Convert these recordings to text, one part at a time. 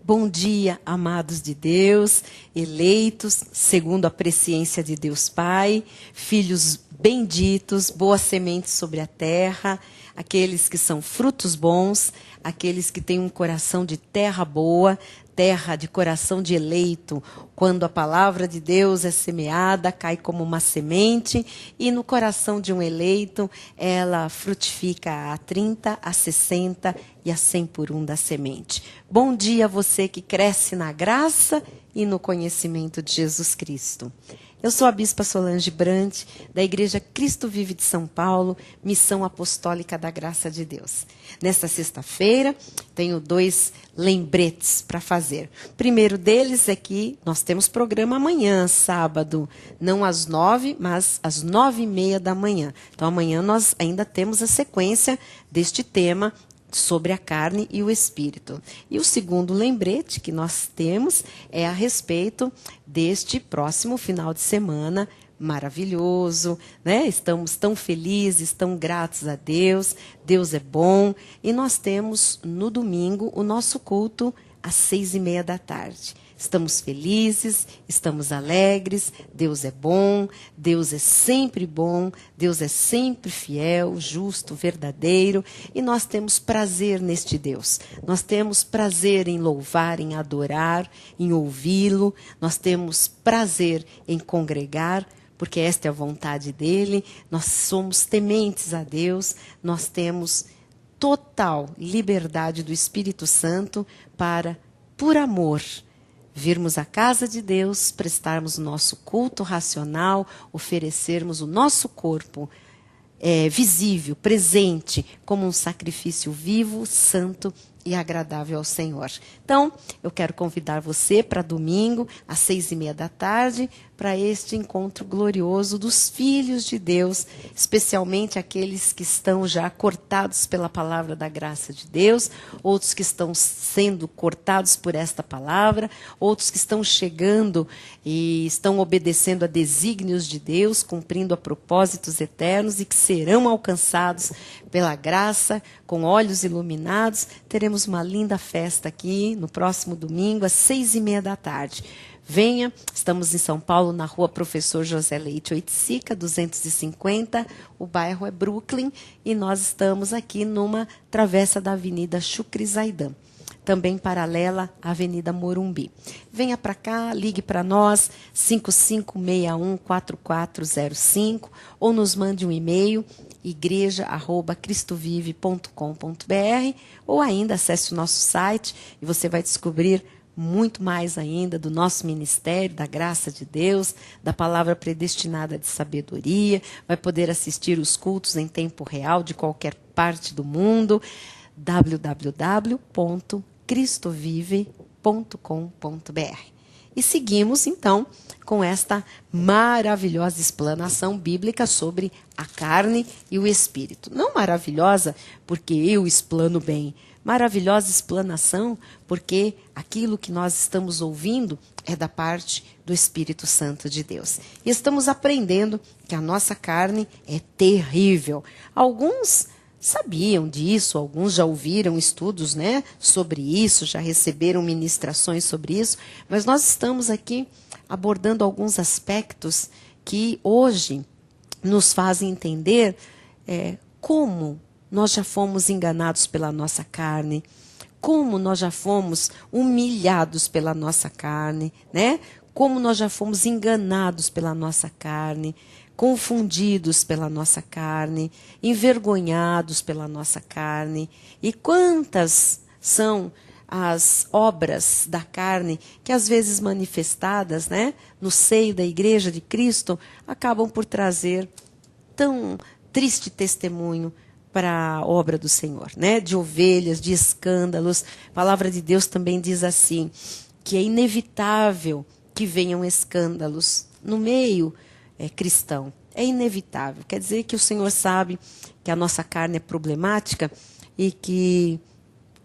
Bom dia, amados de Deus, eleitos segundo a presciência de Deus Pai, filhos benditos, boas sementes sobre a terra, aqueles que são frutos bons, aqueles que têm um coração de terra boa, terra de coração de eleito. Quando a palavra de Deus é semeada, cai como uma semente, e no coração de um eleito, ela frutifica a 30, a 60 e a 100 por um da semente. Bom dia a você que cresce na graça e no conhecimento de Jesus Cristo. Eu sou a Bispa Solange Brandt, da Igreja Cristo Vive de São Paulo, Missão Apostólica da Graça de Deus. Nesta sexta-feira, tenho 2 lembretes para fazer. O primeiro deles é que nós temos programa amanhã, sábado, não às 9, mas às 9h30 da manhã. Então, amanhã nós ainda temos a sequência deste tema sobre a carne e o espírito. E o segundo lembrete que nós temos é a respeito deste próximo final de semana maravilhoso, né? Estamos tão felizes, tão gratos a Deus. Deus é bom. E nós temos no domingo o nosso culto às 6h30 da tarde. Estamos felizes, estamos alegres, Deus é bom, Deus é sempre bom, Deus é sempre fiel, justo, verdadeiro, e nós temos prazer neste Deus. Nós temos prazer em louvar, em adorar, em ouvi-lo, nós temos prazer em congregar, porque esta é a vontade dele, nós somos tementes a Deus, nós temos total liberdade do Espírito Santo para, por amor, virmos à casa de Deus, prestarmos o nosso culto racional, oferecermos o nosso corpo visível, presente, como um sacrifício vivo, santo e agradável ao Senhor. Então, eu quero convidar você para domingo, às 6h30 da tarde, para este encontro glorioso dos filhos de Deus, especialmente aqueles que estão já cortados pela palavra da graça de Deus, outros que estão sendo cortados por esta palavra, outros que estão chegando e estão obedecendo a desígnios de Deus, cumprindo a propósitos eternos e que serão alcançados pela graça, com olhos iluminados. Teremos uma linda festa aqui no próximo domingo, às 6h30 da tarde. Venha, estamos em São Paulo, na rua Professor José Leite Oiticica, 250, o bairro é Brooklyn, e nós estamos aqui numa travessa da Avenida Chucri Zaidan, também paralela à Avenida Morumbi. Venha para cá, ligue para nós, 5561-4405, ou nos mande um e-mail, igreja@cristovive.com.br, ou ainda acesse o nosso site e você vai descobrir muito mais ainda do nosso ministério, da graça de Deus, da palavra predestinada de sabedoria, vai poder assistir os cultos em tempo real de qualquer parte do mundo, www.cristovive.com.br. E seguimos, então, com esta maravilhosa explanação bíblica sobre a carne e o espírito. Não maravilhosa porque eu explano bem, maravilhosa explanação porque aquilo que nós estamos ouvindo é da parte do Espírito Santo de Deus. E estamos aprendendo que a nossa carne é terrível. Alguns sabiam disso, alguns já ouviram estudos, né, sobre isso, já receberam ministrações sobre isso, mas nós estamos aqui abordando alguns aspectos que hoje nos fazem entender como nós já fomos enganados pela nossa carne, como nós já fomos humilhados pela nossa carne, né? Como nós já fomos enganados pela nossa carne, confundidos pela nossa carne, envergonhados pela nossa carne. E quantas são as obras da carne que, às vezes manifestadas, né, no seio da Igreja de Cristo, acabam por trazer tão triste testemunho para a obra do Senhor, né? De ovelhas, de escândalos. A palavra de Deus também diz assim, que é inevitável que venham escândalos no meio cristão. É inevitável. Quer dizer que o Senhor sabe que a nossa carne é problemática e que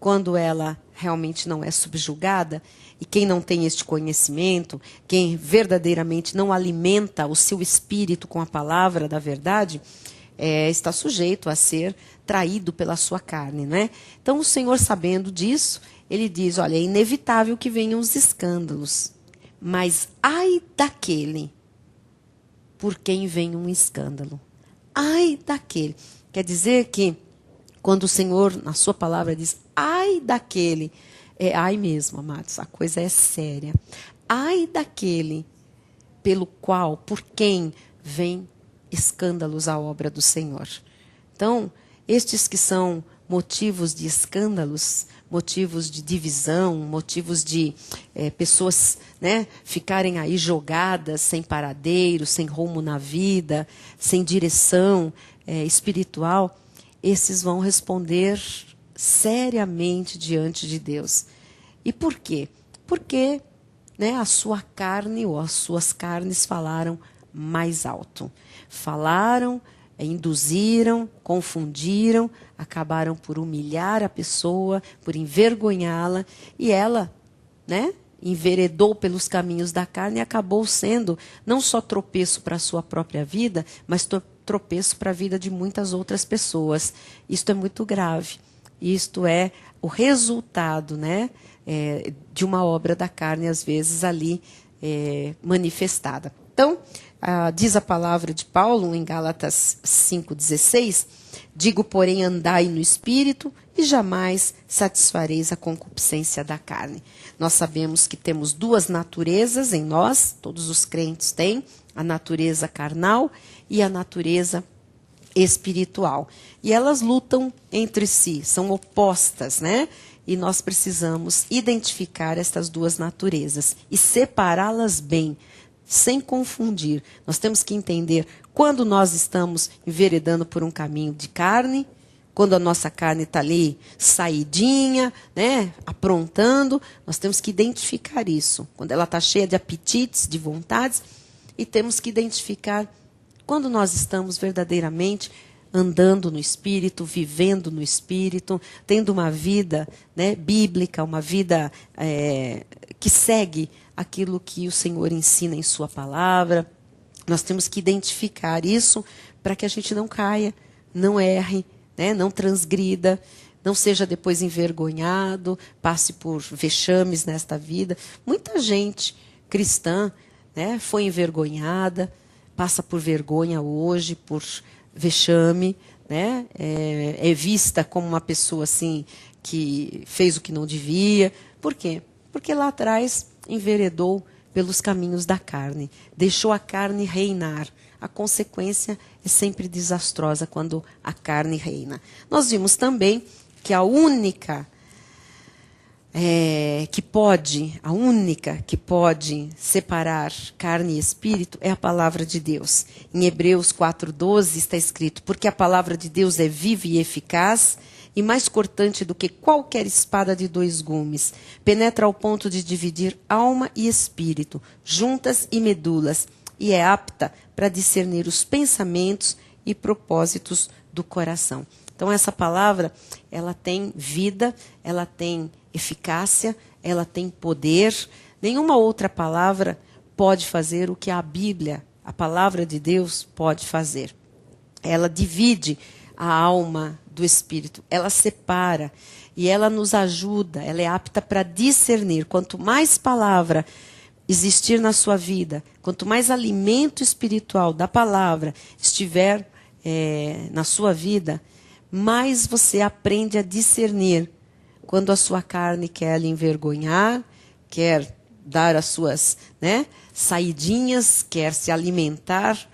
quando ela realmente não é subjugada, e quem não tem este conhecimento, quem verdadeiramente não alimenta o seu espírito com a palavra da verdade, está sujeito a ser traído pela sua carne, né? Então, o Senhor, sabendo disso, ele diz, olha, é inevitável que venham os escândalos, mas ai daquele por quem vem um escândalo. Ai daquele. Quer dizer que quando o Senhor, na sua palavra, diz, ai daquele, é ai mesmo, amados, a coisa é séria. Ai daquele pelo qual, por quem vem escândalos à obra do Senhor. Então, estes que são motivos de escândalos, motivos de divisão, motivos de pessoas, né, ficarem aí jogadas, sem paradeiro, sem rumo na vida, sem direção espiritual, esses vão responder seriamente diante de Deus. E por quê? Porque, né, a sua carne ou as suas carnes falaram mais alto. Falaram, induziram, confundiram, acabaram por humilhar a pessoa, por envergonhá-la, e ela, né, enveredou pelos caminhos da carne e acabou sendo não só tropeço para a sua própria vida, mas tropeço para a vida de muitas outras pessoas. Isto é muito grave. Isto é o resultado, né, de uma obra da carne, às vezes, ali manifestada. Então, diz a palavra de Paulo em Gálatas 5,16, digo, porém, andai no Espírito e jamais satisfareis a concupiscência da carne. Nós sabemos que temos duas naturezas em nós, todos os crentes têm, a natureza carnal e a natureza espiritual. E elas lutam entre si, são opostas, né? E nós precisamos identificar estas duas naturezas e separá-las bem, sem confundir. Nós temos que entender quando nós estamos enveredando por um caminho de carne, quando a nossa carne está ali saidinha, né, aprontando, nós temos que identificar isso. Quando ela está cheia de apetites, de vontades, e temos que identificar quando nós estamos verdadeiramente andando no Espírito, vivendo no Espírito, tendo uma vida, né, bíblica, uma vida que segue aquilo que o Senhor ensina em sua palavra. Nós temos que identificar isso para que a gente não caia, não erre, né, não transgrida, não seja depois envergonhado, passe por vexames nesta vida. Muita gente cristã, né, foi envergonhada, passa por vergonha hoje, por vexame, né, é vista como uma pessoa assim que fez o que não devia. Por quê? Porque lá atrás enveredou pelos caminhos da carne, deixou a carne reinar. A consequência é sempre desastrosa quando a carne reina. Nós vimos também que a única que pode separar carne e espírito é a palavra de Deus. Em Hebreus 4,12 está escrito, porque a palavra de Deus é viva e eficaz, e mais cortante do que qualquer espada de dois gumes, penetra ao ponto de dividir alma e espírito, juntas e medulas, e é apta para discernir os pensamentos e propósitos do coração. Então, essa palavra, ela tem vida, ela tem eficácia, ela tem poder. Nenhuma outra palavra pode fazer o que a Bíblia, a palavra de Deus, pode fazer. Ela divide a alma do espírito, ela separa e ela nos ajuda, ela é apta para discernir. Quanto mais palavra existir na sua vida, quanto mais alimento espiritual da palavra estiver na sua vida, mais você aprende a discernir quando a sua carne quer lhe envergonhar, quer dar as suas, né, saidinhas, quer se alimentar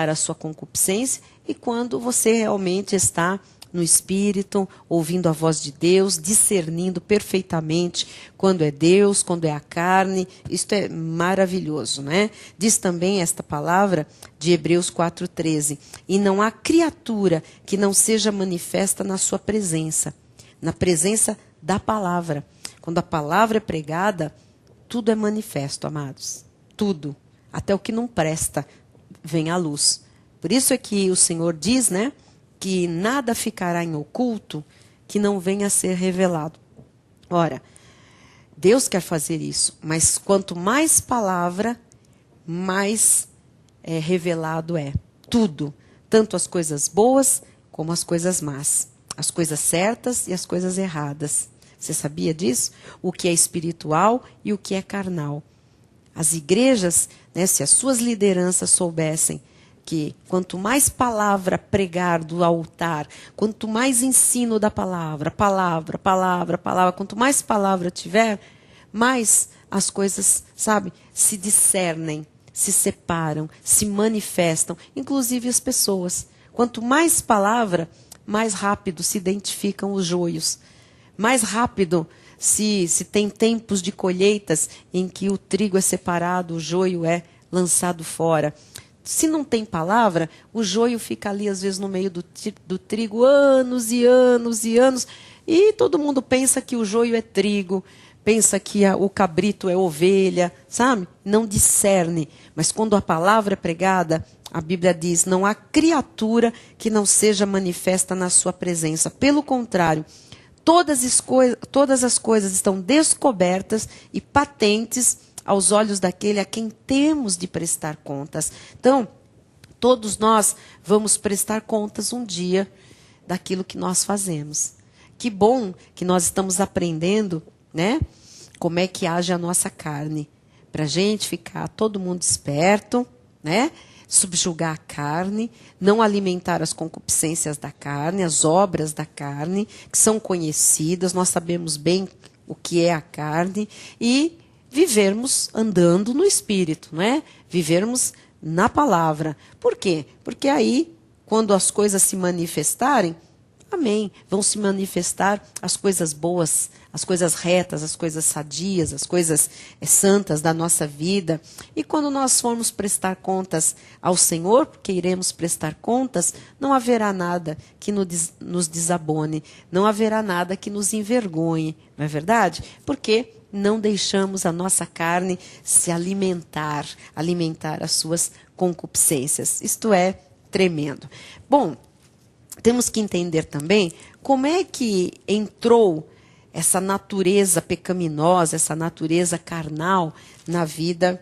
a sua concupiscência, e quando você realmente está no Espírito, ouvindo a voz de Deus, discernindo perfeitamente quando é Deus, quando é a carne. Isto é maravilhoso, né? Diz também esta palavra de Hebreus 4,13, e não há criatura que não seja manifesta na sua presença, na presença da palavra. Quando a palavra é pregada, tudo é manifesto, amados. Tudo. Até o que não presta vem à luz. Por isso é que o Senhor diz, né, que nada ficará em oculto que não venha a ser revelado. Ora, Deus quer fazer isso, mas quanto mais palavra, mais revelado é. Tudo. Tanto as coisas boas como as coisas más. As coisas certas e as coisas erradas. Você sabia disso? O que é espiritual e o que é carnal. As igrejas, né, se as suas lideranças soubessem que quanto mais palavra pregar do altar, quanto mais ensino da palavra, quanto mais palavra tiver, mais as coisas, sabe, se discernem, se separam, se manifestam, inclusive as pessoas. Quanto mais palavra, mais rápido se identificam os joios. Mais rápido se tem tempos de colheitas em que o trigo é separado, o joio é lançado fora. Se não tem palavra, o joio fica ali, às vezes, no meio do trigo, anos e anos e anos. E todo mundo pensa que o joio é trigo, pensa que o cabrito é ovelha, sabe? Não discerne. Mas quando a palavra é pregada, a Bíblia diz, não há criatura que não seja manifesta na sua presença. Pelo contrário, todas as coisas estão descobertas e patentes aos olhos daquele a quem temos de prestar contas. Então, todos nós vamos prestar contas um dia daquilo que nós fazemos. Que bom que nós estamos aprendendo, né? Como é que age a nossa carne. Para a gente ficar todo mundo esperto, né? Subjugar a carne, não alimentar as concupiscências da carne, as obras da carne, que são conhecidas, nós sabemos bem o que é a carne, e vivermos andando no Espírito, não é? Vivermos na palavra. Por quê? Porque aí, quando as coisas se manifestarem, amém, vão se manifestar as coisas boas, as coisas retas, as coisas sadias, as coisas santas da nossa vida. E quando nós formos prestar contas ao Senhor, porque iremos prestar contas, não haverá nada que nos desabone, não haverá nada que nos envergonhe, não é verdade? Porque não deixamos a nossa carne se alimentar as suas concupiscências. Isto é tremendo. Bom, temos que entender também como é que entrou essa natureza pecaminosa, essa natureza carnal na vida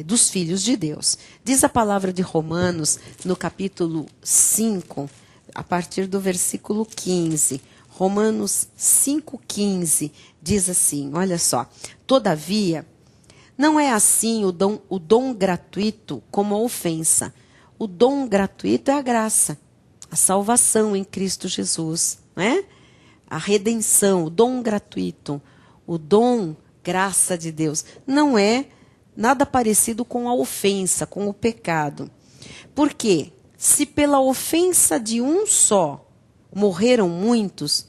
dos filhos de Deus. Diz a palavra de Romanos, no capítulo 5, a partir do versículo 15. Romanos 5,15 diz assim, olha só. Todavia, não é assim o dom gratuito como a ofensa. O dom gratuito é a graça, a salvação em Cristo Jesus, né? A redenção, o dom gratuito, o dom, graça de Deus. Não é nada parecido com a ofensa, com o pecado. Por quê? Se pela ofensa de um só morreram muitos,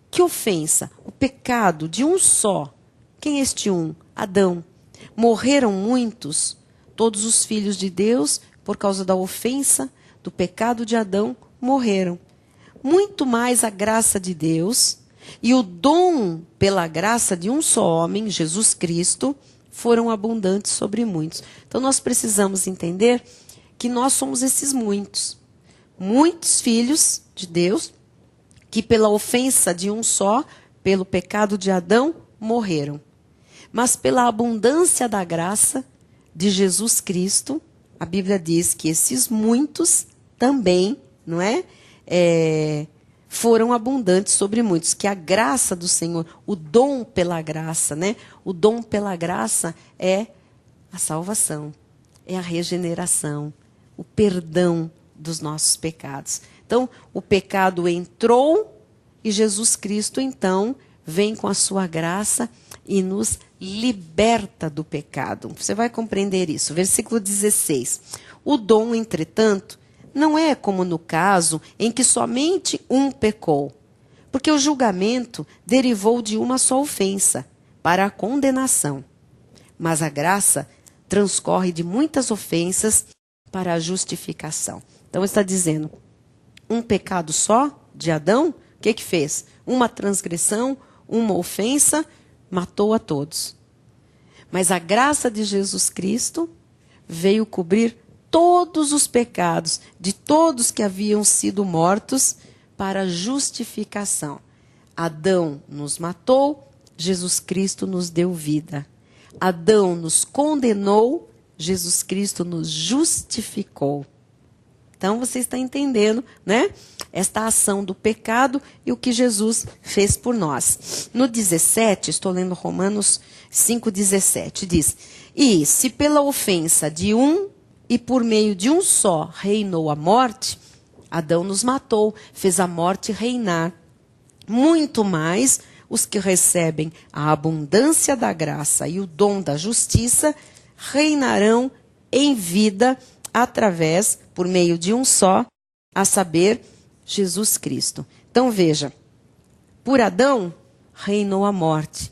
que ofensa? O pecado de um só. Quem é este um? Adão. Morreram muitos, todos os filhos de Deus, por causa da ofensa, do pecado de Adão, morreram. Muito mais a graça de Deus e o dom pela graça de um só homem, Jesus Cristo, foram abundantes sobre muitos. Então nós precisamos entender que nós somos esses muitos. Muitos filhos de Deus que pela ofensa de um só, pelo pecado de Adão, morreram. Mas pela abundância da graça de Jesus Cristo, a Bíblia diz que esses muitos também, não é? Foram abundantes sobre muitos, que a graça do Senhor, o dom pela graça, né? O dom pela graça é a salvação, é a regeneração, o perdão dos nossos pecados. Então, o pecado entrou e Jesus Cristo, então, vem com a sua graça e nos liberta do pecado. Você vai compreender isso. Versículo 16. O dom, entretanto, não é como no caso em que somente um pecou, porque o julgamento derivou de uma só ofensa para a condenação. Mas a graça transcorre de muitas ofensas para a justificação. Então, está dizendo, um pecado só de Adão, o que fez? Uma transgressão, uma ofensa, matou a todos. Mas a graça de Jesus Cristo veio cobrir todos os pecados de todos que haviam sido mortos para a justificação. Adão nos matou, Jesus Cristo nos deu vida. Adão nos condenou, Jesus Cristo nos justificou. Então, você está entendendo, né? Esta ação do pecado e o que Jesus fez por nós. No 17, estou lendo Romanos 5,17, diz: E se pela ofensa de um e por meio de um só reinou a morte, Adão nos matou, fez a morte reinar. Muito mais os que recebem a abundância da graça e o dom da justiça reinarão em vida através, por meio de um só, a saber, Jesus Cristo. Então veja, por Adão reinou a morte,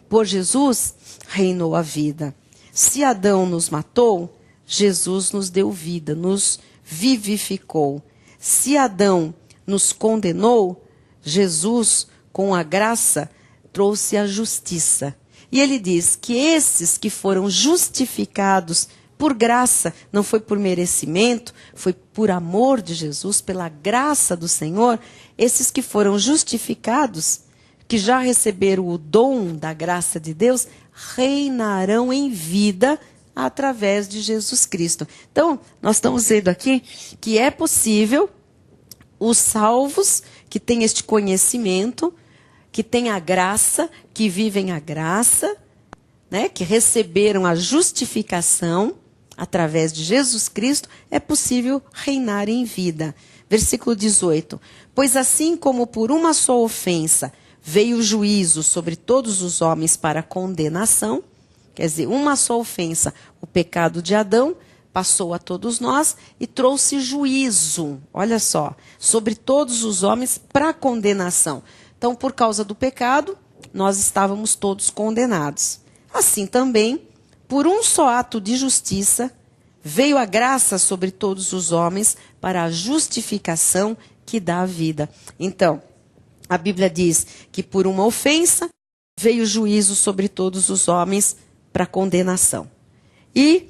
por Jesus reinou a vida. Se Adão nos matou, Jesus nos deu vida, nos vivificou. Se Adão nos condenou, Jesus, com a graça, trouxe a justiça. E ele diz que esses que foram justificados por graça, não foi por merecimento, foi por amor de Jesus, pela graça do Senhor, esses que foram justificados, que já receberam o dom da graça de Deus, reinarão em vida através de Jesus Cristo. Então, nós estamos vendo aqui que é possível os salvos que têm este conhecimento, que têm a graça, que vivem a graça, né, que receberam a justificação através de Jesus Cristo, é possível reinar em vida. Versículo 18. Pois assim como por uma só ofensa veio o juízo sobre todos os homens para condenação, quer dizer, uma só ofensa, o pecado de Adão, passou a todos nós e trouxe juízo, olha só, sobre todos os homens para condenação. Então, por causa do pecado, nós estávamos todos condenados. Assim também, por um só ato de justiça, veio a graça sobre todos os homens para a justificação que dá a vida. Então, a Bíblia diz que por uma ofensa veio juízo sobre todos os homens para condenação. E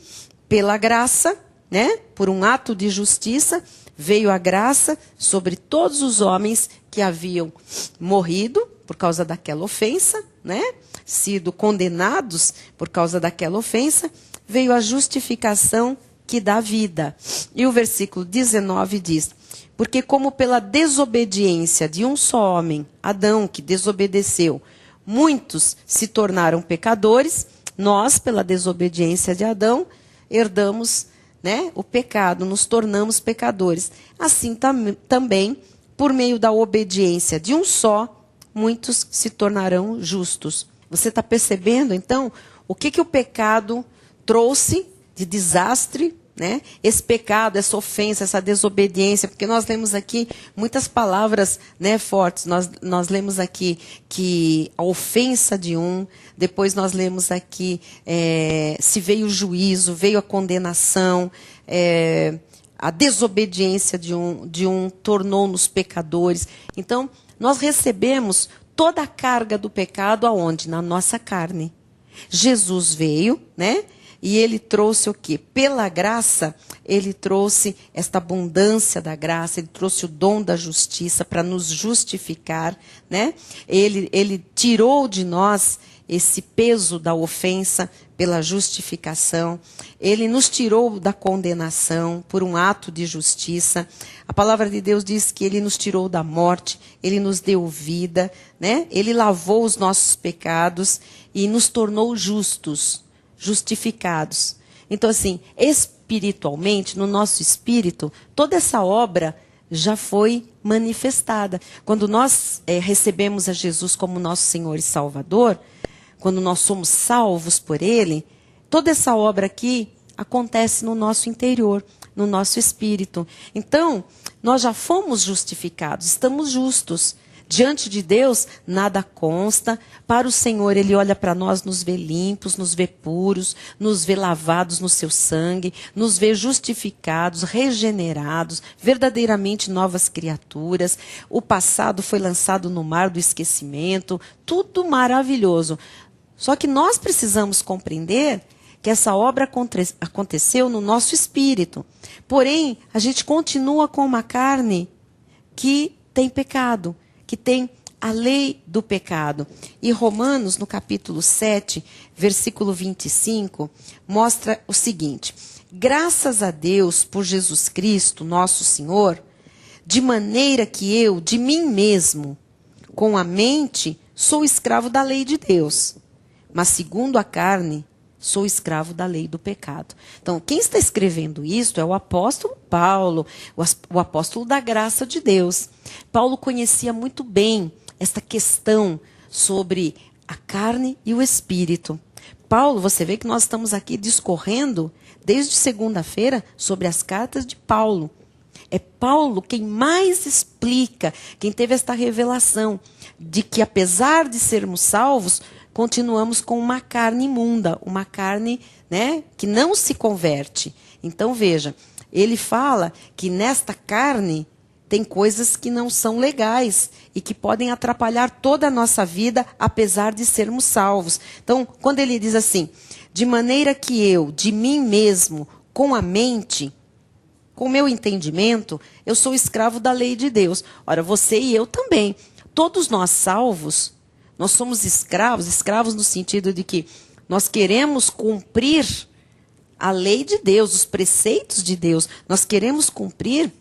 pela graça, né, por um ato de justiça, veio a graça sobre todos os homens que haviam morrido por causa daquela ofensa, né, sido condenados por causa daquela ofensa, veio a justificação que dá vida. E o versículo 19 diz: porque como pela desobediência de um só homem, Adão, que desobedeceu, muitos se tornaram pecadores, nós, pela desobediência de Adão, herdamos, né, o pecado, nos tornamos pecadores. Assim também, por meio da obediência de um só, muitos se tornarão justos. Você está percebendo, então, o que o pecado trouxe de desastre, né? Esse pecado, essa ofensa, essa desobediência, porque nós lemos aqui muitas palavras, né, fortes. Nós lemos aqui que a ofensa de um, depois nós lemos aqui se veio o juízo, veio a condenação, a desobediência de um tornou-nos pecadores. Então, nós recebemos toda a carga do pecado aonde? Na nossa carne. Jesus veio, né? E ele trouxe o quê? Pela graça, ele trouxe esta abundância da graça, ele trouxe o dom da justiça para nos justificar, né? Ele tirou de nós esse peso da ofensa pela justificação. Ele nos tirou da condenação por um ato de justiça. A palavra de Deus diz que ele nos tirou da morte, ele nos deu vida, né? Ele lavou os nossos pecados e nos tornou justos, justificados. Então, assim, espiritualmente, no nosso espírito, toda essa obra já foi manifestada. Quando nós recebemos a Jesus como nosso Senhor e Salvador, quando nós somos salvos por Ele, toda essa obra aqui acontece no nosso interior, no nosso espírito. Então, nós já fomos justificados, estamos justos. Diante de Deus, nada consta. Para o Senhor, Ele olha para nós, nos vê limpos, nos vê puros, nos vê lavados no seu sangue, nos vê justificados, regenerados, verdadeiramente novas criaturas. O passado foi lançado no mar do esquecimento, tudo maravilhoso. Só que nós precisamos compreender que essa obra aconteceu no nosso espírito. Porém, a gente continua com uma carne que tem pecado, que tem a lei do pecado. E Romanos, no capítulo 7, versículo 25, mostra o seguinte: Graças a Deus por Jesus Cristo, nosso Senhor, de maneira que eu, de mim mesmo, com a mente, sou escravo da lei de Deus, mas segundo a carne, sou escravo da lei do pecado. Então, quem está escrevendo isso é o apóstolo Paulo, o apóstolo da graça de Deus. Paulo conhecia muito bem esta questão sobre a carne e o espírito. Paulo, você vê que nós estamos aqui discorrendo desde segunda-feira sobre as cartas de Paulo. É Paulo quem mais explica, quem teve esta revelação de que apesar de sermos salvos, continuamos com uma carne imunda, uma carne, né, que não se converte. Então veja, ele fala que nesta carne tem coisas que não são legais e que podem atrapalhar toda a nossa vida, apesar de sermos salvos. Então, quando ele diz assim, de maneira que eu, de mim mesmo, com a mente, com o meu entendimento, eu sou escravo da lei de Deus. Ora, você e eu também. Todos nós salvos, nós somos escravos no sentido de que nós queremos cumprir a lei de Deus, os preceitos de Deus. Nós queremos cumprir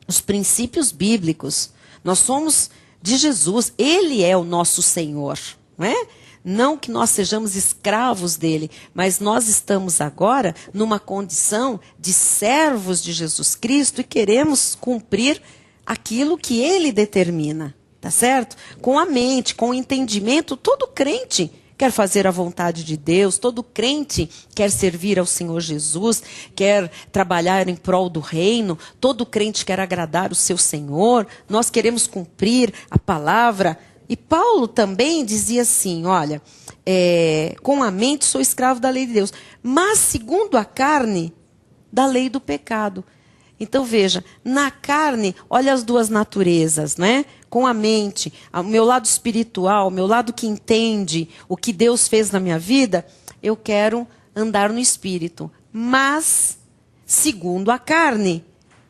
os princípios bíblicos. Nós somos de Jesus. Ele é o nosso Senhor, não é? Não que nós sejamos escravos dele, mas nós estamos agora numa condição de servos de Jesus Cristo e queremos cumprir aquilo que ele determina, tá certo? Com a mente, com o entendimento, todo crente quer fazer a vontade de Deus, todo crente quer servir ao Senhor Jesus, quer trabalhar em prol do reino, todo crente quer agradar o seu Senhor, nós queremos cumprir a palavra. E Paulo também dizia assim, olha, com a mente sou escravo da lei de Deus, mas segundo a carne, da lei do pecado. Então veja, na carne, olha as duas naturezas, né? Com a mente, o meu lado espiritual, o meu lado que entende o que Deus fez na minha vida, eu quero andar no espírito. Mas, segundo a carne,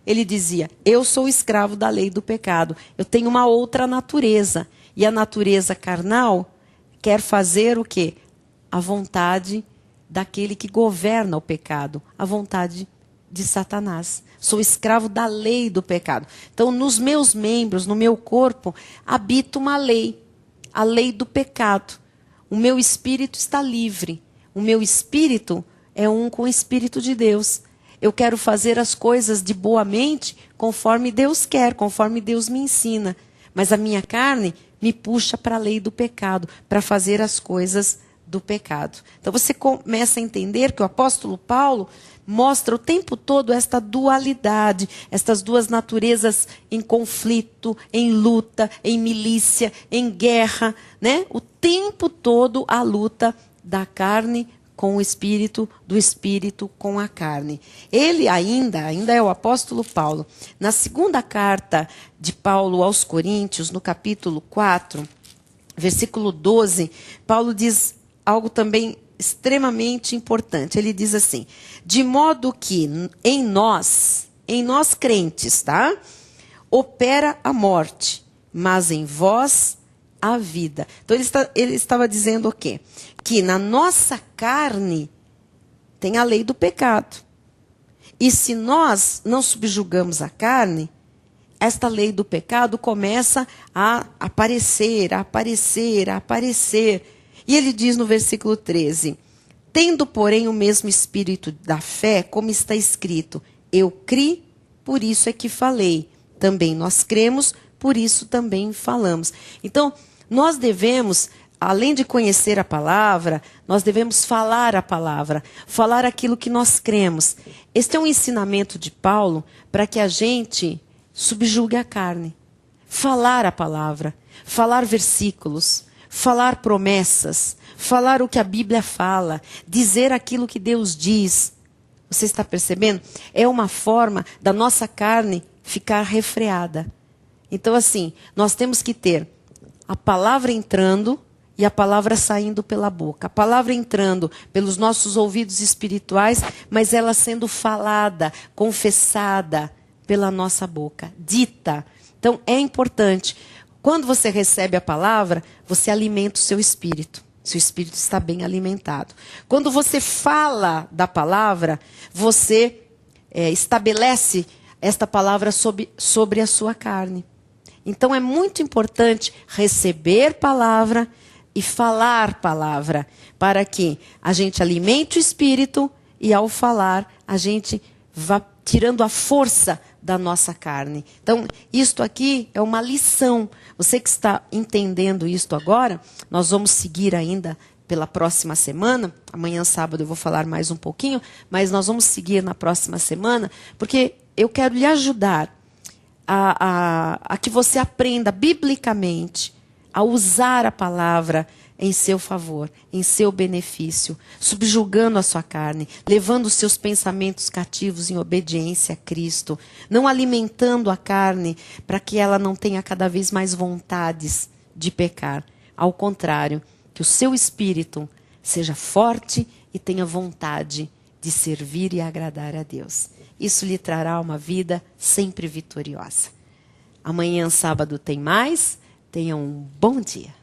ele dizia, eu sou escravo da lei do pecado. Eu tenho uma outra natureza. E a natureza carnal quer fazer o quê? A vontade daquele que governa o pecado, a vontade de Satanás. Sou escravo da lei do pecado. Então, nos meus membros, no meu corpo, habita uma lei, a lei do pecado. O meu espírito está livre. O meu espírito é um com o Espírito de Deus. Eu quero fazer as coisas de boa mente, conforme Deus quer, conforme Deus me ensina. Mas a minha carne me puxa para a lei do pecado, para fazer as coisas do pecado. Então você começa a entender que o apóstolo Paulo mostra o tempo todo esta dualidade, estas duas naturezas em conflito, em luta, em milícia, em guerra, né? O tempo todo a luta da carne com o espírito, do espírito com a carne. Ele ainda é o apóstolo Paulo. Na segunda carta de Paulo aos Coríntios, no capítulo 4, versículo 12, Paulo diz algo também extremamente importante. Ele diz assim, de modo que em nós crentes, tá? Opera a morte, mas em vós a vida. Então ele estava dizendo o quê? Que na nossa carne tem a lei do pecado. E se nós não subjugamos a carne, esta lei do pecado começa a aparecer. E ele diz no versículo 13, tendo, porém, o mesmo espírito da fé, como está escrito, eu criei, por isso é que falei. Também nós cremos, por isso também falamos. Então, nós devemos, além de conhecer a palavra, nós devemos falar a palavra, falar aquilo que nós cremos. Este é um ensinamento de Paulo para que a gente subjugue a carne. Falar a palavra, falar versículos, falar promessas, falar o que a Bíblia fala, dizer aquilo que Deus diz. Você está percebendo? É uma forma da nossa carne ficar refreada. Então, assim, nós temos que ter a palavra entrando e a palavra saindo pela boca. A palavra entrando pelos nossos ouvidos espirituais, mas ela sendo falada, confessada pela nossa boca, dita. Então, é importante. Quando você recebe a palavra, você alimenta o seu espírito. se o espírito está bem alimentado. Quando você fala da palavra, você estabelece esta palavra sobre a sua carne. Então é muito importante receber palavra e falar palavra, para que a gente alimente o espírito e ao falar a gente vá tirando a força da nossa carne. Então, isto aqui é uma lição. Você que está entendendo isto agora, nós vamos seguir ainda pela próxima semana. Amanhã, sábado, eu vou falar mais um pouquinho, mas nós vamos seguir na próxima semana, porque eu quero lhe ajudar a que você aprenda biblicamente a usar a palavra em seu favor, em seu benefício, subjugando a sua carne, levando os seus pensamentos cativos em obediência a Cristo, não alimentando a carne para que ela não tenha cada vez mais vontades de pecar. Ao contrário, que o seu espírito seja forte e tenha vontade de servir e agradar a Deus. Isso lhe trará uma vida sempre vitoriosa. Amanhã, sábado, tem mais. Tenha um bom dia.